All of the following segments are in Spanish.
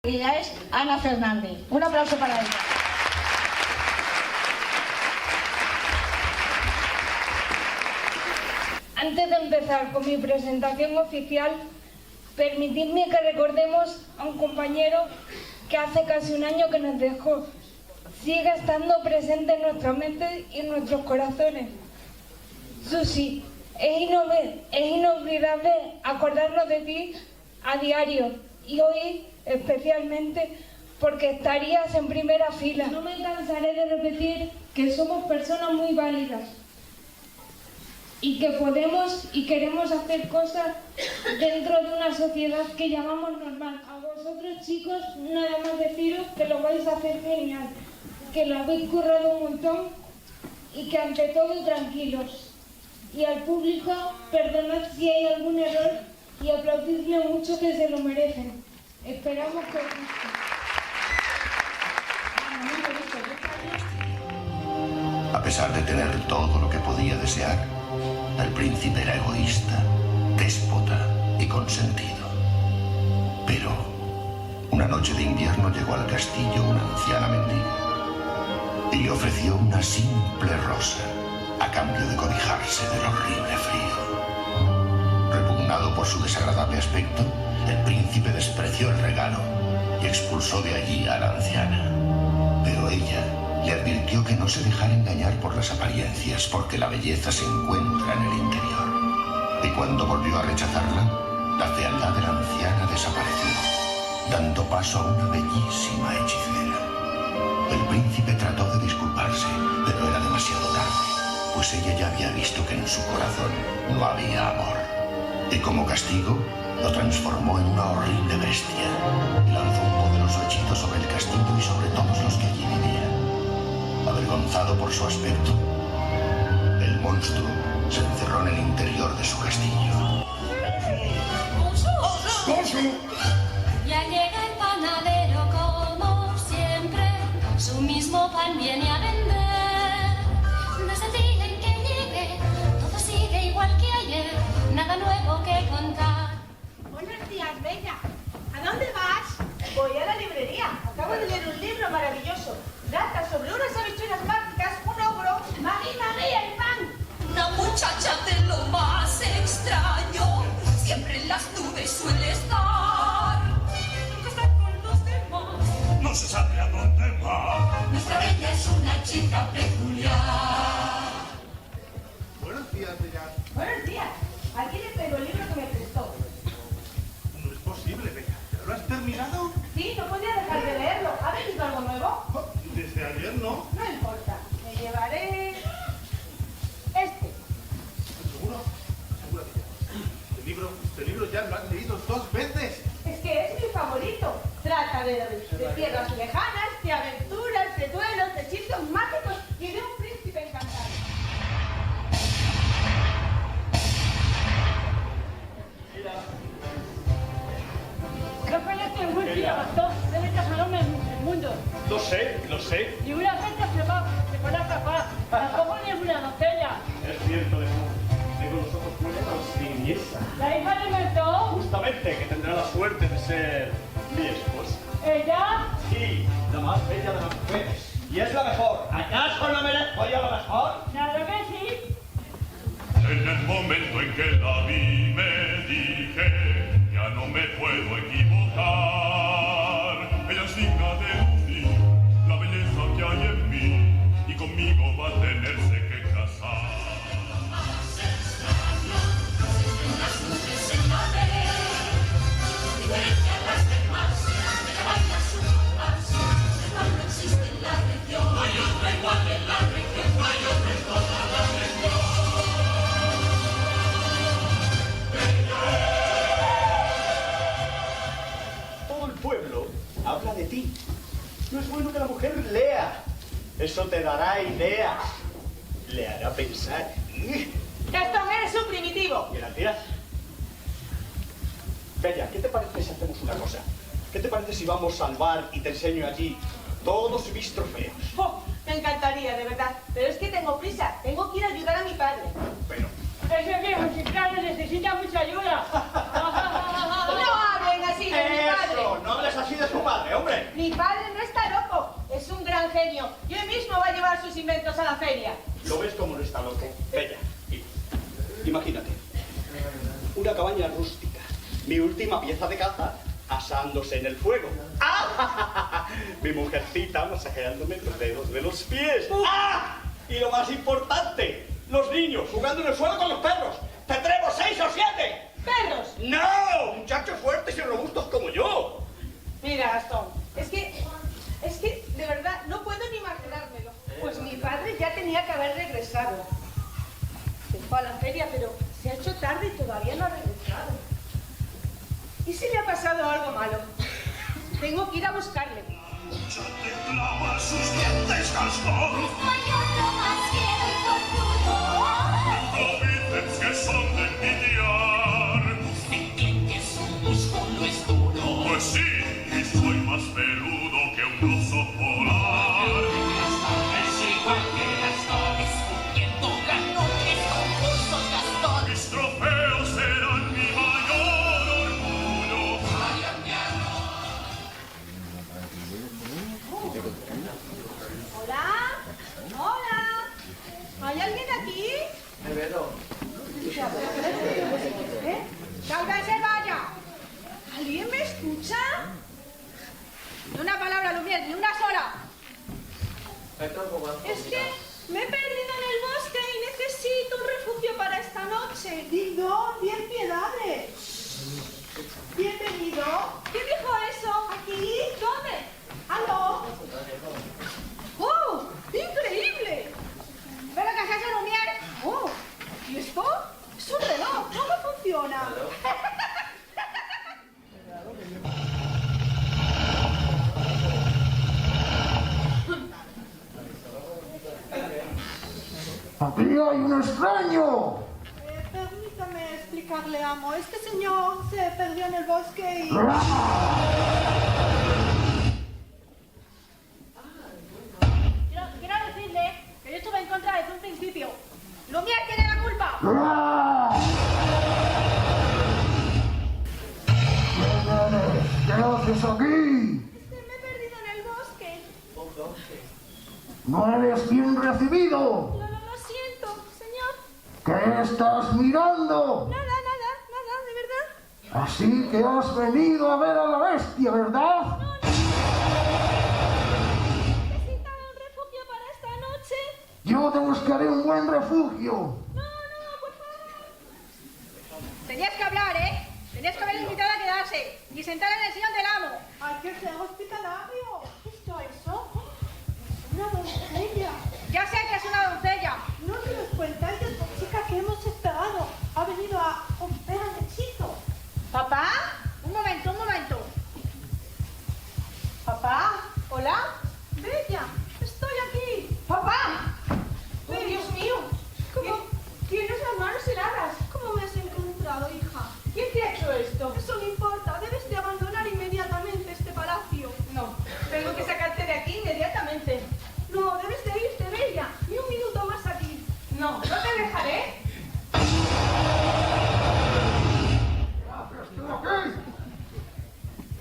Ella es Ana Fernández. Un aplauso para ella. Antes de empezar con mi presentación oficial, permitidme que recordemos a un compañero que hace casi un año que nos dejó. Sigue estando presente en nuestra mente y en nuestros corazones. Susi, es inolvidable acordarnos de ti a diario y hoy especialmente porque estarías en primera fila. No me cansaré de repetir que somos personas muy válidas y que podemos y queremos hacer cosas dentro de una sociedad que llamamos normal. A vosotros, chicos, nada más deciros que lo vais a hacer genial, que lo habéis currado un montón y que ante todo tranquilos. Y al público, perdonad si hay algún error y aplaudidle mucho, que se lo merecen. Esperamos que os guste. A pesar de tener todo lo que podía desear, el príncipe era egoísta, déspota y consentido. Pero una noche de invierno llegó al castillo una anciana mendiga y le ofreció una simple rosa a cambio de cobijarse del horrible frío. Repugnado por su desagradable aspecto, el príncipe despreció el regalo y expulsó de allí a la anciana. Pero ella le advirtió que no se dejara engañar por las apariencias, porque la belleza se encuentra en el interior. Y cuando volvió a rechazarla, la fealdad de la anciana desapareció, dando paso a una bellísima hechicera. El príncipe trató de disculparse, pero era demasiado tarde, pues ella ya había visto que en su corazón no había amor. Y como castigo, lo transformó en una horrible bestia y lanzó un poderoso hechizo sobre el castillo y sobre todos los que allí vivían. Avergonzado por su aspecto, el monstruo se encerró en el interior de su castillo. Ya llega el panadero como siempre, su mismo pan viene a vender. Desde el día en que llegue, todo sigue igual que ayer, nada nuevo que contar. Buenos días, Bella. ¿A dónde vas? Voy a la librería. Acabo de leer un libro maravilloso. Trata sobre unas habichuelas mágicas, un ogro. ¡Mami, el pan! Una muchacha de lo más extraño, siempre en las nubes suele estar. Nunca está con los demás, no se sabe a dónde va. Nuestra Bella es una chica peculiar. Buenos días, Bella. Buenos días. Aquí les traigo el libro que me prestó. No es posible, Bella. ¿Ya lo has terminado? Sí, no podía dejar de leerlo. ¿Ha venido algo nuevo? Oh, desde ayer no. No importa. Me llevaré este. ¿Seguro? Seguro, Bella. Este libro ya lo has leído 2 veces. Es que es mi favorito. Trata de tierras lejanas, de aventuras, de duelos, de hechizos mágicos y de un príncipe encantado. ¿Qué parece un buen día, Gastón? Debe estar salón en el mundo. Lo sé. Ni una gente se puede escapar. Tampoco ni una doncella. Es cierto, tengo los ojos puestos sin esa. La hija de Mentón. Justamente, que tendrá la suerte de ser mi esposa. Ella. Sí, la más bella de las mujeres. Y es la mejor. ¿Acaso no merezco yo la mejor? Claro que sí. En el momento en que la vi me dije, ya no me puedo equivocar. Ella es digna de lucir la belleza que hay en mí y conmigo va a tenerse que casar. Todo el pueblo habla de ti. No es bueno que la mujer lea. Eso te dará ideas. Le hará pensar. Gastón, eres un primitivo. Gracias. Bella, ¿qué te parece si hacemos una cosa? ¿Qué te parece si vamos al bar y te enseño allí todos mis trofeos? Oh, me encantaría, de verdad. Pero es que tengo prisa. Tengo que ir a ayudar a mi padre. Pero... Ese viejo chiclano necesita mucha ayuda. No hablen así de mi padre. Eso, no hables así de su padre. Mi padre no está loco, es un gran genio. Y hoy mismo va a llevar sus inventos a la feria. ¿Lo ves como no está loco? Bella, imagínate. Una cabaña rústica, mi última pieza de caza, asándose en el fuego. ¡Ah! Mi mujercita masajeándome los dedos de los pies. ¡Ah! Y lo más importante, los niños jugando en el suelo con los perros. ¡Tendremos 6 o 7! ¡Perros! ¡No! Muchachos fuertes y robustos como yo. Mira, Gastón, es que de verdad no puedo ni imaginármelo. Pues mi padre ya tenía que haber regresado. Se fue a la feria, pero se ha hecho tarde y todavía no ha regresado. ¿Y si le ha pasado algo malo? Tengo que ir a buscarle. Ya te clava sus dientes, Gastón. No hay otro más fiero y forzudo. No dices que son de envidiar. Dicen que su músculo es duro. Pues sí, y soy más peludo que un oso polar. Gastón es igual que Gastón, escupiendo ganones con cursos Gastón. Mis trofeos serán mi mayor orgullo. ¿Hola? ¿Hola? ¿Hay alguien aquí? ¿Eh? ¡Laura se vaya! ¿Alguien me escucha? Ni una palabra, Lumière, ni una sola. Es que me he perdido en el bosque y necesito un refugio para esta noche. Dindon, bien piedades. Bienvenido. ¿Quién dijo eso? Aquí. ¿Dónde? ¿Aló? ¡Oh! ¡Increíble! ¿Pero qué es eso, Lumière? ¡Oh! ¿Y esto? Es un reloj. ¿Cómo funciona? ¡Aquí hay un extraño! Permítame explicarle, amo. Este señor se perdió en el bosque y... Quiero decirle que yo estuve en contra desde un principio. ¡Lumière tiene la culpa! ¿Qué haces aquí? Es que me he perdido en el bosque. No eres bien recibido. Lo siento, señor. ¿Qué estás mirando? Nada, de verdad. Así que has venido a ver a la bestia, ¿verdad? Necesitaba un refugio para esta noche. Yo te buscaré un buen refugio. No, por favor. Tenías que hablar, ¿eh? Tenías que haber invitado a quedarse y sentar en el sillón del amo. Hay que ser hospitalario. ¿Qué es todo eso? Es una doncella. Ya sé que es una doncella. No se nos cuenta, es esta chica que hemos esperado. Ha venido a romper el hechizo. ¿Papá? Un momento. ¿Papá? ¿Hola? Bella, estoy aquí. ¡Papá! ¡Oh, Dios mío! ¿Tienes las manos heladas? ¿Cómo me has encontrado, hija? ¿Quién te ha hecho esto? Eso no importa. Debes de abandonar inmediatamente este palacio. No, tengo que sacarte de aquí inmediatamente. No, debes de irte, Bella. Ni un minuto más aquí. No, no te dejaré.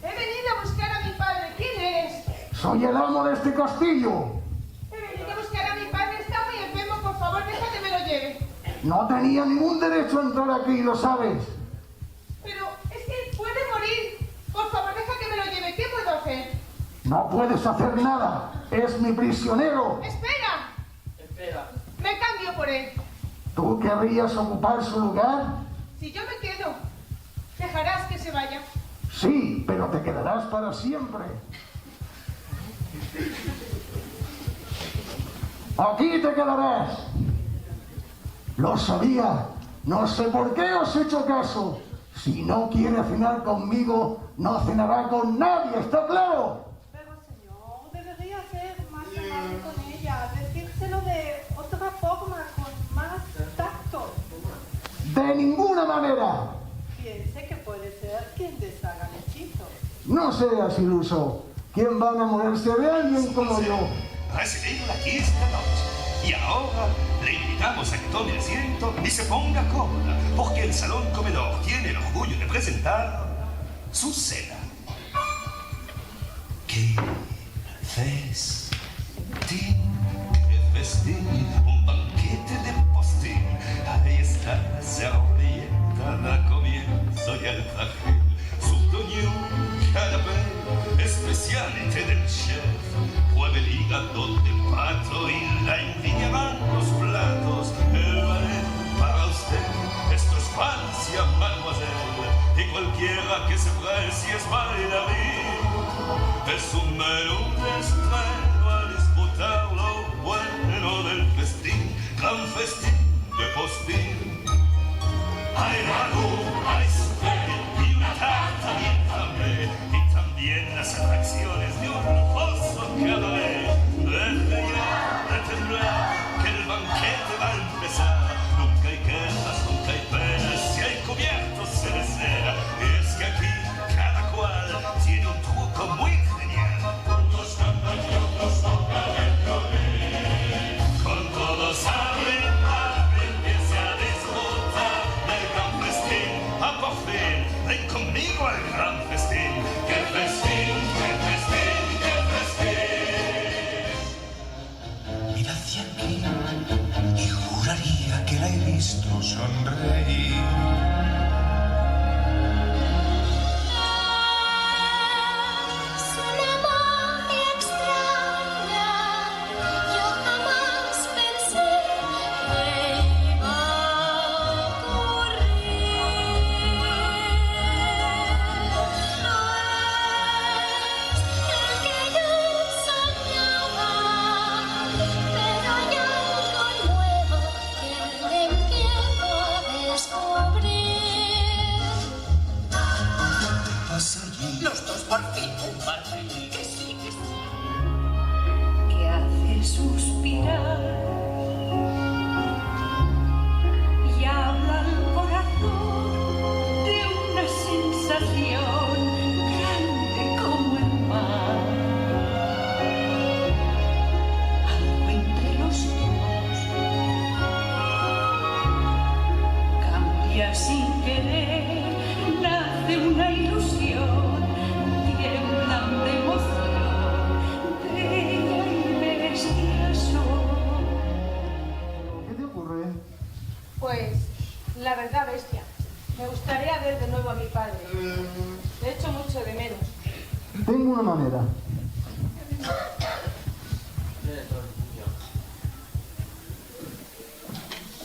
He venido a buscar a mi padre. ¿Quién eres? Soy el amo de este castillo. He venido a buscar a mi padre. Está muy enfermo. Por favor, deja que me lo lleve. No tenía ningún derecho a entrar aquí, lo sabes. Pero es que puede morir. Por favor, deja que me lo lleve. ¿Qué puedo hacer? No puedes hacer nada. Es mi prisionero. ¡Espera! Me cambio por él. ¿Tú querrías ocupar su lugar? Si yo me quedo, dejarás que se vaya. Sí, pero te quedarás para siempre. Aquí te quedarás. Lo sabía. No sé por qué os he hecho caso. Si no quiere cenar conmigo, no cenará con nadie, ¿está claro? Pero, señor, debería ser más amable con ella. Decírselo de otra forma, con más tacto. De ninguna manera. Piense que puede ser quien deshaga el hechizo. No seas iluso. ¿Quién va a enamorarse de alguien como yo? Recibidla aquí esta noche. Y ahora le invitamos a que tome asiento y se ponga cómoda, porque el Salón Comedor tiene el orgullo de presentar su cena. Qué festín, qué festín, un banquete de postín. Ahí está la servilleta, da comienzo y el traje. Souvenir, canapé, especialité del chef. Mueve el hígado de pato y la envidia van los platos. El ballet para usted, esto es Francia, mademoiselle. Y cualquiera que se precie es bailarín. Es un menú de estreno a disfrutar lo bueno del festín. Gran festín de postín. Hay ragout, hay soufflé y una tarta bien flambé. Y también las atracciones de un lujoso cabaret. Deje ya de temblar, que el banquete va a empezar. Nunca hay quejas, nunca hay penas, si hay cubiertos se desea. Y es que aquí cada cual tiene un truco muy genial. Unos cantan y otros tocan el violín. Con todos a brindar, empiece a disfrutar del gran festín. A por fin, ven conmigo al gran festín. ¡Qué festín, qué festín, qué festín! Mira hacia aquí y juraría que la he visto sonreír. Es una magia extraña, yo jamás pensé que iba a ocurrir. No es el que yo soñaba, pero hay algo nuevo que empiezo a descubrir. Pasa allí. Los dos por fin comparten. Que sí, que sí. Que hace suspirar y habla al corazón de una sensación grande como el mar. Algo entre los dos cambia sin querer, nace una ilusión, tiemblan de emoción, bella y bestia son. ¿Qué te ocurre? Pues, la verdad, bestia, me gustaría ver de nuevo a mi padre. Le echo mucho de menos. Tengo una manera.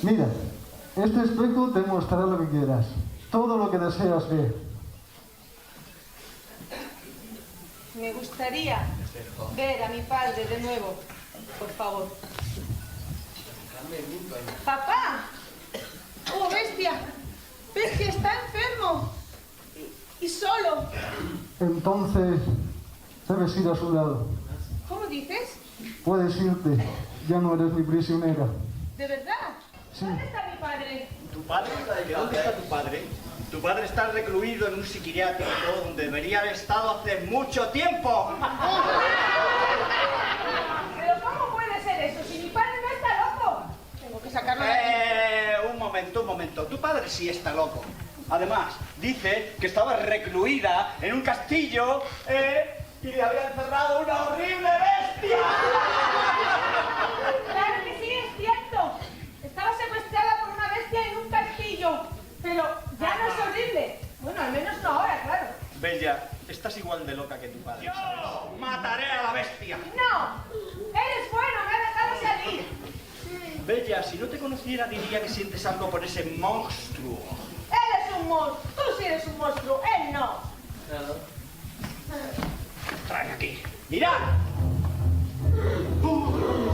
Mira, este espejo te mostrará lo que quieras. Todo lo que deseas ver. Me gustaría ver a mi padre de nuevo, por favor. ¡Papá! ¡Oh, bestia! ¡Bestia está enfermo! Y solo. Entonces, debes ir a su lado. ¿Cómo dices? Puedes irte. Ya no eres mi prisionera. ¿De verdad? Sí. ¿Dónde está mi padre? ¿Tu padre? ¿Dónde está tu padre? Tu padre está recluido en un psiquiátrico donde debería haber estado hace mucho tiempo. ¿Pero cómo puede ser eso si mi padre no está loco? Tengo que sacarlo de aquí. Un momento. Tu padre sí está loco. Además, dice que estaba recluida en un castillo y le había encerrado una horrible bestia. Claro que sí, es cierto. Estaba secuestrada por una bestia en un castillo. Pero ya no es horrible. Bueno, al menos no ahora, claro. Bella, estás igual de loca que tu padre. ¡Yo mataré a la bestia! ¡No! ¡Eres bueno! ¡Me ha dejado salir! Bella, si no te conociera diría que sientes algo por ese monstruo. ¡Él es un monstruo! ¡Tú sí eres un monstruo! ¡Él no! Trae aquí. ¡Mirad!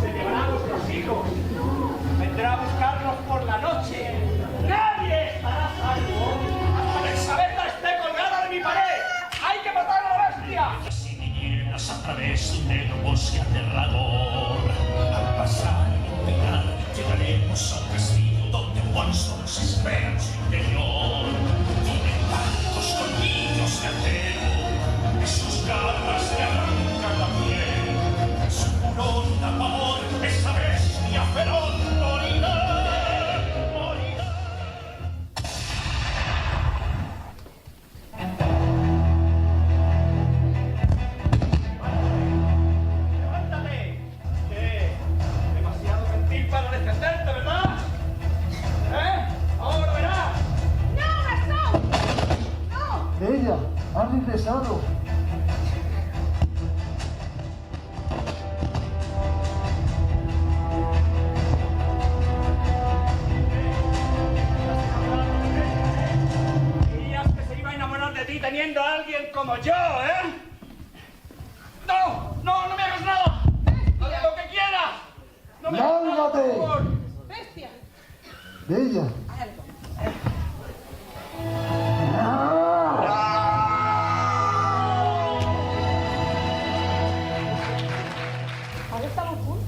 Se llevará a vuestros hijos. Vendrá a buscarlos por la noche. ¡Nadie estará a salvo hasta que Isabela esté colgada de mi pared! ¡Hay que matar a la bestia! Si vinieras a través del bosque aterrador, al pasar y pegar, llegaremos al castillo donde monstruos esperan su interior. Tienen tantos colmillos de acero, y sus garras le arrancan la piel. Su furor da pavor, esa bestia feroz morirá.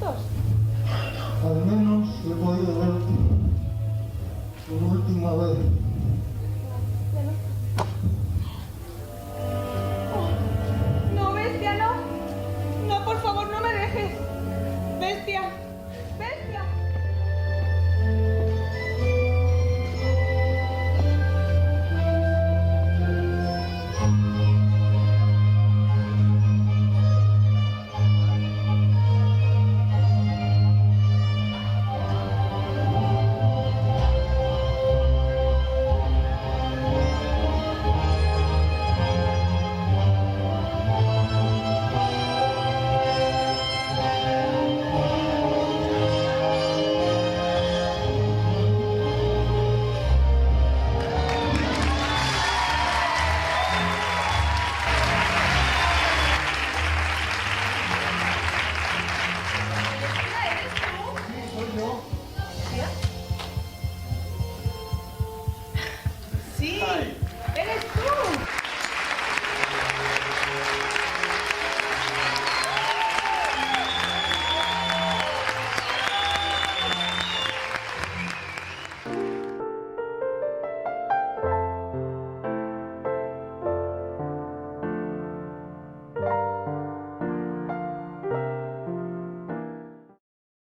juntos. Al menos he podido verte por última vez.